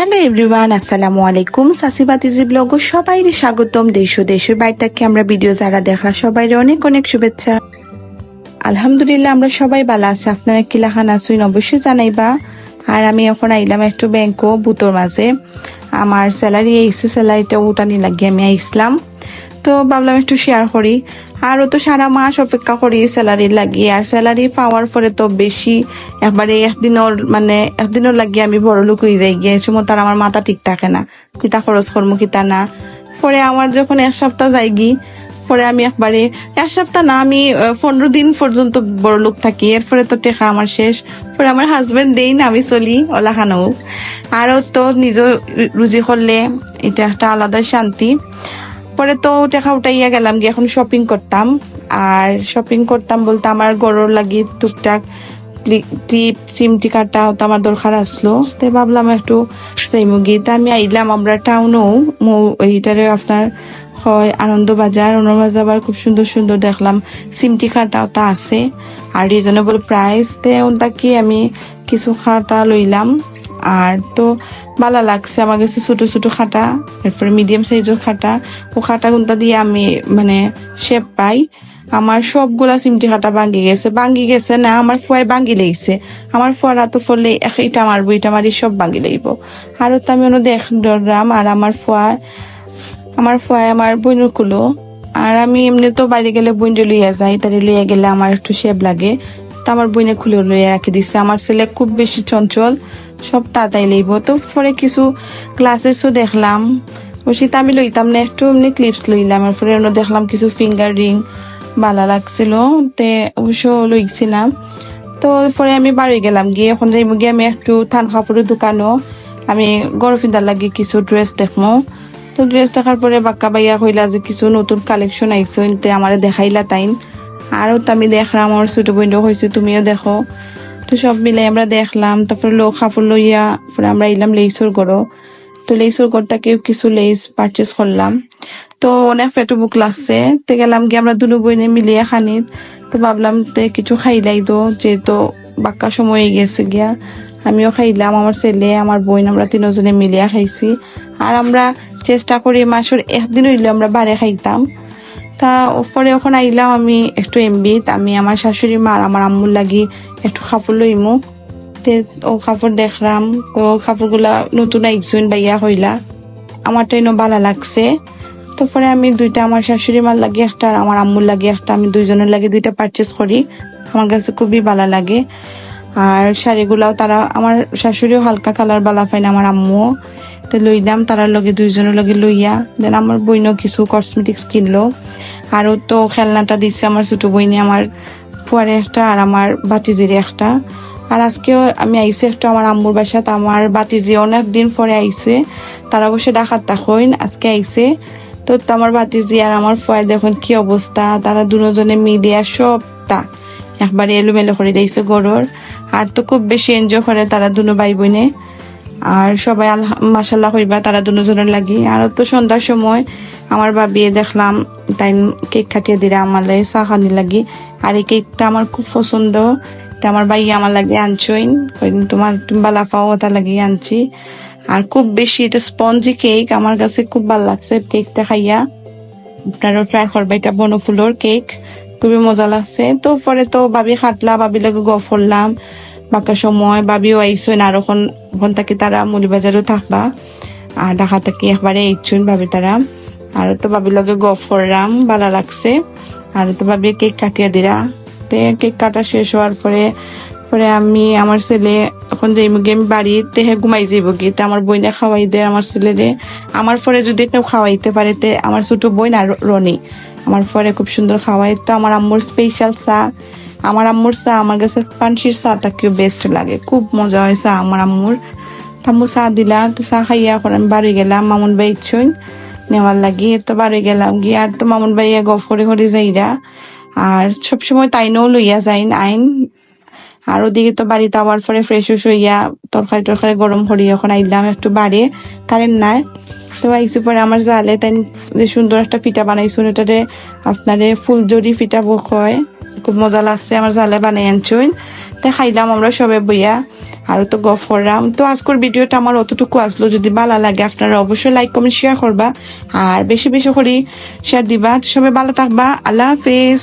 Hello everyone, আসসালামু আলাইকুম। সাসিবাতিজি blog সবাইরে স্বাগতম। দেশ ও দেশের বাইরে থেকে আমরা ভিডিও যারা দেখরা সবাইরে অনেক অনেক শুভেচ্ছা। আলহামদুলিল্লাহ আমরা সবাই ভালো আছি। আপনারা কি লাখান আছেন অবশ্যই জানাইবা। আর আমি এখন আইলাম একটু ব্যাংকও বুতোর মাঝে আমার স্যালারি এসে স্যালারিটা উঠানি লাগিয়ে আমি আইসলাম, তো ভাবলাম একটু শেয়ার করি। আরও তো সারা মাস অপেক্ষা করি স্যালারি লাগিয়ে, আর স্যালারি পাওয়ার পরে তো বেশি একবারে একদিনের লাগিয়ে আমি বড় লোক হয়ে যাই গিয়ে সময় তার আমার মাথা ঠিক থাকে না, কিতা খরচ করবো কিতা না। পরে আমার যখন এক সপ্তাহ যাইগি পরে আমি একবারে এক সপ্তাহ না আমি 15 দিন পর্যন্ত বড় লোক থাকি। এরপরে তো টেকা আমার শেষ। পরে আমার হাজবেন্ড দেই না, আমি চলি ওলা খানো। আরও তো নিজ রুজি করলে এটা একটা আলাদা শান্তি। পরে তো টাকা উঠাইয়া গেলাম গিয়ে এখন শপিং করতাম। আর শপিং করতাম বলতে আমার গরুর লাগি টুকটাক ক্লিপ চিমটি কাটা হতো আমার দরকার আসলো, তো ভাবলাম একটু যাইমুগি। তা আমি আইলাম আমরা টাউনও এইটারে আপনার হয় আনন্দবাজার আবার খুব সুন্দর সুন্দর দেখলাম চিমটি খাটাও তা আছে আর রিজনেবল প্রাইস। তে ওটাকে আমি কিছু খাটা লইলাম। আর তো ভালো লাগছে আমার কাছে ছোট ছোট খাটা, এরপরে মিডিয়াম সাইজের খাটা। ও খাটা গুনটা দিয়ে আমি শেপ পাই। আমার সবগুলা চিমটি খাটা ভাঙ্গি গেছে না, আমার ফুয়ায় ভাঙ্গি লেগেছে। আমার ফুয়ারা তো ফলে এটা মারবো এটা মারি সব ভাঙ্গি লাগব। আরো তো আমি ধরলাম। আর আমার ফুয়ায় আমার বইনের কুলো। আর আমি এমনি তো বাইরে গেলে বইনটা লইয়া যাই, তারে লইয়া গেলে আমার একটু শেপ লাগে, তো আমার বইনে খুলে লইয়া রাখি দিচ্ছে। আমার ছেলে খুব বেশি চঞ্চল, সব তাড়াতাড়ি লইব। তো পরে কিছু গ্লাসেসও দেখলাম, সেটা আমি লইতাম না, একটু এমনি ক্লিপস লইলাম। এরপরে দেখলাম কিছু ফিঙ্গার রিং ভালো লাগছিল, তে অবশ্য লইছি না। তো পরে আমি বাড়ি গেলাম গিয়ে এখন যাইব গিয়ে আমি একটু থান কাপড়ের দোকানও আমি গরফিদার লাগে কিছু ড্রেস দেখবো। তো ড্রেস দেখার পরে বাক্কা বাইয়া কইলা যে কিছু নতুন কালেকশন আইসে আমার দেখাইলা তাইন। আরও তো আমি দেখলাম, আমার ছোট বইনও হয়েছে তুমিও দেখো। তো সব মিলে আমরা দেখলাম, তারপরে লোক কাপড় লইয়া পরে আমরা এলাম লেইসর গড়ো। তো লেইসর গড়টাকেও কিছু লেইস পারচেস করলাম। তো অনেক পেটু বুক লাগছে, তো গেলাম গিয়ে আমরা দুনো বইনে মিলিয়ে খানিত। তো ভাবলাম তে কিছু খাইলাই তো যেহেতু বাক্কা সময় গেছে গিয়া আমিও খাইলাম, আমার ছেলে আমার বোন আমরা তিনজনে মিলিয়া খাইছি। আর আমরা চেষ্টা করি মাসের একদিন হইলে আমরা বারে খাইতাম। তা পরে এখন আইলাম আমি একটু এমবিত, আমি আমার শাশুড়ি মা আর আমার আম্মুর লাগি একটু কাপড় লইমু। ও কাপড় দেখলাম, তো কাপড়গুলা নতুন একজন বাইয়া হইলা আমার তো এনে ভালো লাগছে। তো পরে আমি দুইটা আমার শাশুড়ি মার লাগে একটা আর আমার আম্মুর লাগে একটা, আমি দুইজনের লাগে দুইটা পারচেস করি। আমার কাছে খুবই ভালো লাগে। আর শাড়িগুলাও তারা আমার শাশুড়িও হালকা কালার বালা পায় না, আমার আম্মুও। তো লইলাম তারার লগে দুইজনের লগে লইয়া দেন আমার বইনও কিছু কসমেটিক্স কিনলো। আরও তো খেলনাটা দিচ্ছে আমার ছোট বইনে, আমার ফুয়ারে একটা আর আমার বাতিজিরে একটা। আর আজকেও আমি আইসি একটু আমার আম্মুর বাসাত, আমার বাতিজি অনেক দিন পরে আইসে, তারা বসে ডাকাত হইন আজকে আইসে। তো আমার বাতিজি আর আমার ফুয়ায় দেখুন কি অবস্থা, তারা দুজনে মিলিয়া সবটা একবারে এলোমেলো করে দিয়েছে গরুর। আর তো খুব বেশি এনজয় করে তারা দুনো ভাই বোনে। আর সবাই মাশাল্লাহ হইবা তারা দুজনের লাগি। আর তো সন্ধ্যার সময় আমার ভাবি দেখলাম তাই কেক কাটিয়ে দিলে আমার লাগে চা খানি লাগি। আর এই কেকটা আমার খুব পছন্দ, তা আমার ভাই আমার লাগে আনছইন, তোমার তুমি বালা পাও ওটা লাগিয়ে আনছি। আর খুব বেশি এটা স্পঞ্জি কেক, আমার কাছে খুব ভালো লাগছে কেকটা খাইয়া। আপনারাও ট্রাই করবে, এটা বনফুলোর কেক, খুবই মজা লাগছে। তো পরে তো ভাবি খাটলা, ভাবি লাগে গফ করলাম বাঁকা সময়। ভাবিও আইসুন আর ওখান থেকে তারা মৌলিবাজারও থাকবা, আর ঢাকা থেকে একবারে আইসুন ভাবি তারা। আর তো ভাবির লগে গফ করলাম, ভালো লাগছে। আর তো ভাবি কেক কাটিয়ে দিরা। তো কেক কাটা শেষ হওয়ার পরে আমি আমার ছেলে এখন যাইব গিয়ে আমি বাড়িতে ঘুমাই যাইব গিয়ে, তো আমার বইনে খাওয়াই দেয় আমার ছেলেরে। আমার পরে যদি কেউ খাওয়াইতে পারে তে আমার ছোট বোন আর রনি আমার পরে খুব সুন্দর খাওয়াই। তো আমার আম্মুর স্পেশাল চা, আমার আম্মুর চা আমার কাছে পানসির চাটা কেউ বেস্ট লাগে, খুব মজা হয় চা আমার আম্মুর। আম্মু চা দিলা, তো চা খাইয়া এখন আমি বাড়ি গেলাম মামুন ভাই ইচ্ছুন নেওয়ার লাগি। তো বাড়ি গেলাম গিয়ে আর তো মামুন ভাই গফ করে যাইরা। আর সবসময় তাইনও লইয়া যাইন আইন। আর ওদিকে তো বাড়িতে আবার পরে ফ্রেশ হইয়া তরকারি গরম করি এখন আইলাম একটু বাড়ি, কারেন্ট নাই। তো আইসি পরে আমার জালে তাই সুন্দর একটা পিঠা বানাইছুন, এটারে আপনারে ফুলজরি পিঠা হয়, খুব মজা লাগছে। আমার জালে বানাই আনছুন, তাই খাইলাম আমরা সবে বইয়া। আরো তো গফ করলাম। তো আজকের ভিডিওটা আমার অতটুকু আসলো, যদি ভালো লাগে আপনারা অবশ্যই লাইক কমেন্ট শেয়ার করবা আর বেশি বেশি করে শেয়ার দিবা। সবাই ভালো থাকবা, আল্লাহ হাফেজ।